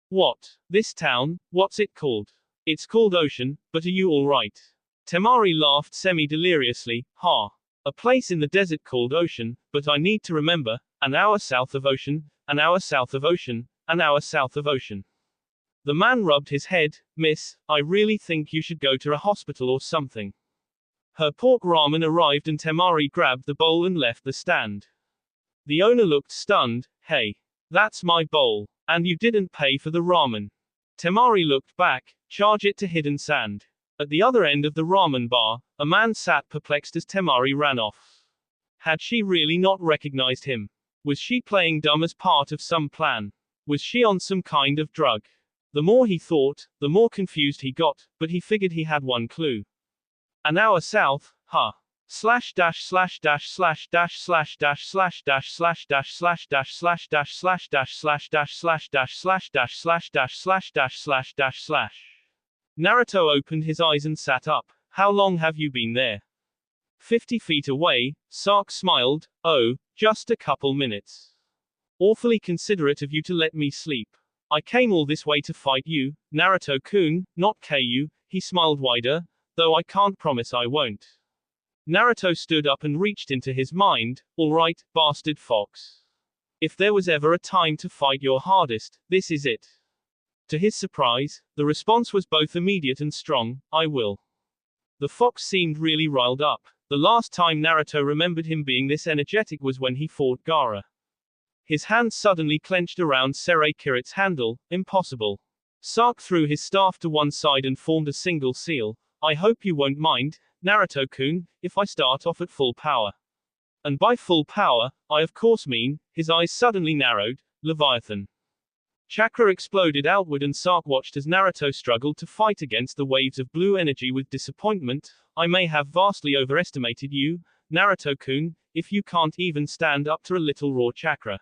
What? This town, what's it called? It's called Ocean, but are you alright? Temari laughed semi-deliriously. Ha. A place in the desert called Ocean, but I need to remember, an hour south of Ocean, an hour south of Ocean, an hour south of Ocean. The man rubbed his head. Miss, I really think you should go to a hospital or something. Her pork ramen arrived and Temari grabbed the bowl and left the stand. The owner looked stunned. Hey. That's my bowl. And you didn't pay for the ramen. Temari looked back. Charge it to hidden sand. At the other end of the ramen bar, a man sat perplexed as Temari ran off. Had she really not recognized him? Was she playing dumb as part of some plan? Was she on some kind of drug? The more he thought, the more confused he got, but he figured he had one clue. An hour south, huh? Slash dash slash dash slash dash slash dash slash dash slash dash slash dash slash dash slash dash slash dash slash dash slash dash slash dash slash dash slash dash slash. Naruto opened his eyes and sat up. How long have you been there? 50 feet away, Sark smiled. Oh, just a couple minutes. Awfully considerate of you to let me sleep. I came all this way to fight you, Naruto-kun, not KU, he smiled wider, though I can't promise I won't. Naruto stood up and reached into his mind. Alright, bastard fox. If there was ever a time to fight your hardest, this is it. To his surprise, the response was both immediate and strong. I will. The fox seemed really riled up. The last time Naruto remembered him being this energetic was when he fought Gaara. His hand suddenly clenched around Kirit's handle. Impossible. Sark threw his staff to one side and formed a single seal. I hope you won't mind, Naruto-kun, if I start off at full power. And by full power, I of course mean, his eyes suddenly narrowed, Leviathan. Chakra exploded outward and Sark watched as Naruto struggled to fight against the waves of blue energy with disappointment. I may have vastly overestimated you, Naruto-kun, if you can't even stand up to a little raw chakra.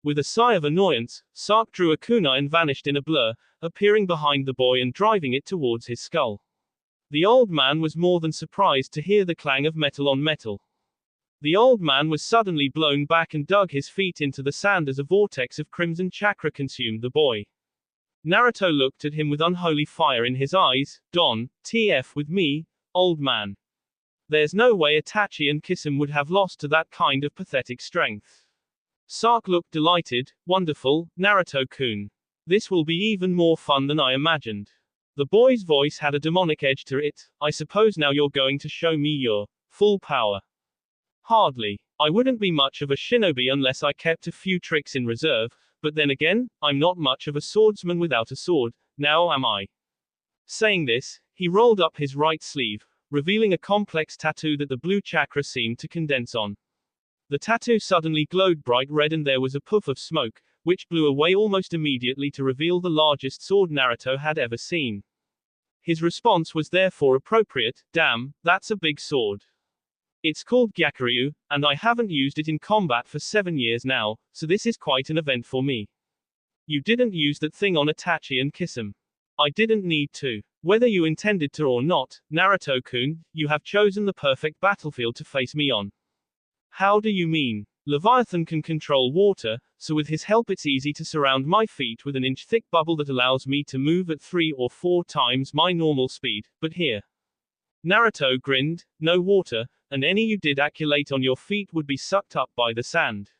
With a sigh of annoyance, Sark drew a kunai and vanished in a blur, appearing behind the boy and driving it towards his skull. The old man was more than surprised to hear the clang of metal on metal. The old man was suddenly blown back and dug his feet into the sand as a vortex of crimson chakra consumed the boy. Naruto looked at him with unholy fire in his eyes. Don, TF with me, old man. There's no way Itachi and Kisame would have lost to that kind of pathetic strength. Sark looked delighted. Wonderful, Naruto-kun. This will be even more fun than I imagined. The boy's voice had a demonic edge to it. I suppose now you're going to show me your full power. Hardly. I wouldn't be much of a shinobi unless I kept a few tricks in reserve, but then again, I'm not much of a swordsman without a sword, now am I? Saying this, he rolled up his right sleeve, revealing a complex tattoo that the blue chakra seemed to condense on. The tattoo suddenly glowed bright red and there was a puff of smoke, which blew away almost immediately to reveal the largest sword Naruto had ever seen. His response was therefore appropriate. Damn, that's a big sword. It's called Gyakuryu, and I haven't used it in combat for 7 years now, so this is quite an event for me. You didn't use that thing on Itachi and Kisame. I didn't need to. Whether you intended to or not, Naruto-kun, you have chosen the perfect battlefield to face me on. How do you mean? Leviathan can control water, so with his help it's easy to surround my feet with an inch-thick bubble that allows me to move at 3 or 4 times my normal speed, but here. Naruto grinned, no water, and any you did acculate on your feet would be sucked up by the sand.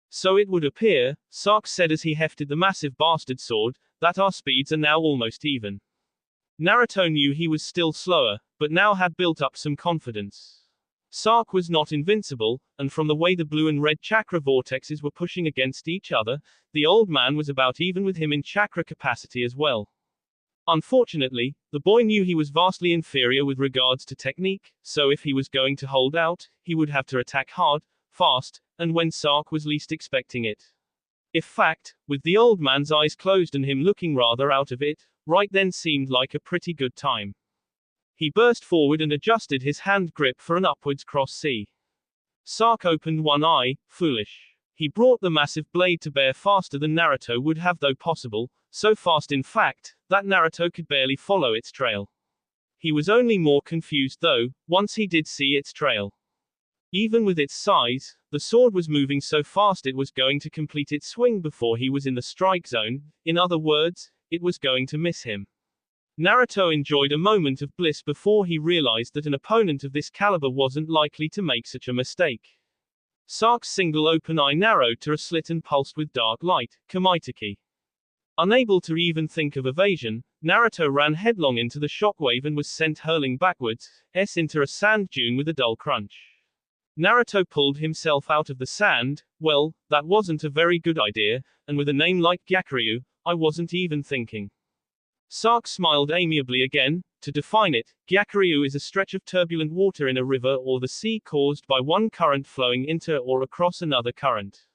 So it would appear, Sark said as he hefted the massive bastard sword, that our speeds are now almost even. Naruto knew he was still slower, but now had built up some confidence. Sark was not invincible, and from the way the blue and red chakra vortexes were pushing against each other, the old man was about even with him in chakra capacity as well. Unfortunately, the boy knew he was vastly inferior with regards to technique, so if he was going to hold out, he would have to attack hard, fast, and when Sark was least expecting it. In fact, with the old man's eyes closed and him looking rather out of it, right then seemed like a pretty good time. He burst forward and adjusted his hand grip for an upwards cross C. Sark opened one eye, foolish. He brought the massive blade to bear faster than Naruto would have, though possible, so fast in fact, that Naruto could barely follow its trail. He was only more confused though, once he did see its trail. Even with its size, the sword was moving so fast it was going to complete its swing before he was in the strike zone, in other words, it was going to miss him. Naruto enjoyed a moment of bliss before he realized that an opponent of this caliber wasn't likely to make such a mistake. Sark's single open eye narrowed to a slit and pulsed with dark light, Kamaitake. Unable to even think of evasion, Naruto ran headlong into the shockwave and was sent hurling backwards, into a sand dune with a dull crunch. Naruto pulled himself out of the sand. Well, that wasn't a very good idea, and with a name like Gyakuryu, I wasn't even thinking. Sark smiled amiably again. To define it, Gyakuryu is a stretch of turbulent water in a river or the sea caused by one current flowing into or across another current.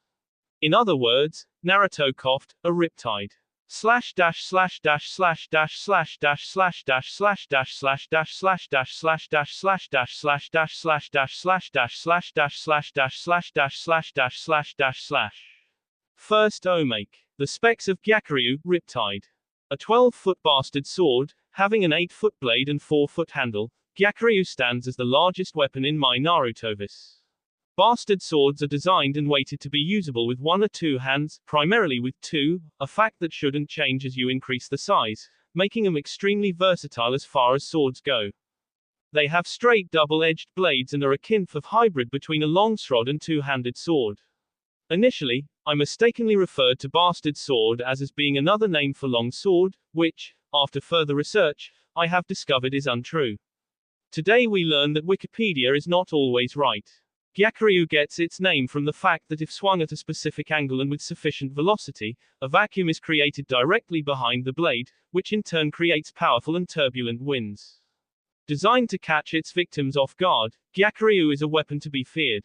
In other words, Naruto coughed, a riptide. Slash dash slash dash slash dash slash dash slash dash slash dash slash dash slash dash slash dash slash dash slash dash slash dash slash dash slash dash slash dash slash dash slash dash slash dash slash. First Omake. The specs of Gyakuryu, riptide. A 12-foot bastard sword, having an 8-foot blade and 4-foot handle, Gyakuryu stands as the largest weapon in my Narutoverse. Bastard swords are designed and weighted to be usable with 1 or 2 hands, primarily with 2, a fact that shouldn't change as you increase the size, making them extremely versatile as far as swords go. They have straight double-edged blades and are a kind of hybrid between a longsword and two-handed sword. Initially, I mistakenly referred to bastard sword as being another name for long sword, which, after further research, I have discovered is untrue. Today we learn that Wikipedia is not always right. Gyakuryu gets its name from the fact that if swung at a specific angle and with sufficient velocity, a vacuum is created directly behind the blade, which in turn creates powerful and turbulent winds. Designed to catch its victims off guard, Gyakuryu is a weapon to be feared.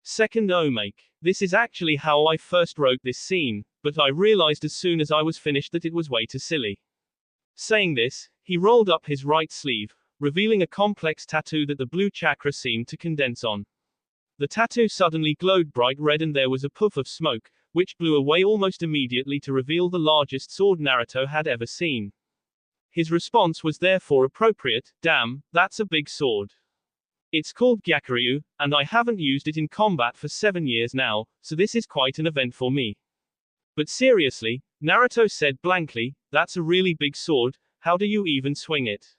Second Omake. This is actually how I first wrote this scene, but I realized as soon as I was finished that it was way too silly. Saying this, he rolled up his right sleeve, revealing a complex tattoo that the blue chakra seemed to condense on. The tattoo suddenly glowed bright red and there was a puff of smoke, which blew away almost immediately to reveal the largest sword Naruto had ever seen. His response was therefore appropriate. Damn, that's a big sword. It's called Gyakuryu, and I haven't used it in combat for 7 years now, so this is quite an event for me. But seriously, Naruto said blankly, that's a really big sword, how do you even swing it?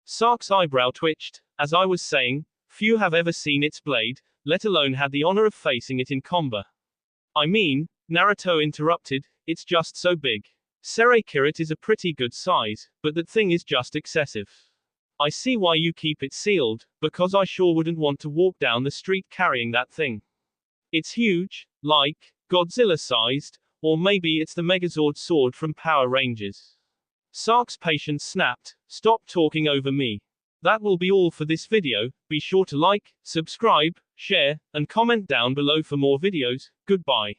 Sark's eyebrow twitched. As I was saying, few have ever seen its blade, let alone had the honor of facing it in combat. I mean, Naruto interrupted, it's just so big. Sereikirit is a pretty good size, but that thing is just excessive. I see why you keep it sealed, because I sure wouldn't want to walk down the street carrying that thing. It's huge, like, Godzilla-sized, or maybe it's the Megazord sword from Power Rangers. Sark's patience snapped, stop talking over me. That will be all for this video. Be sure to like, subscribe, share, and comment down below for more videos. Goodbye.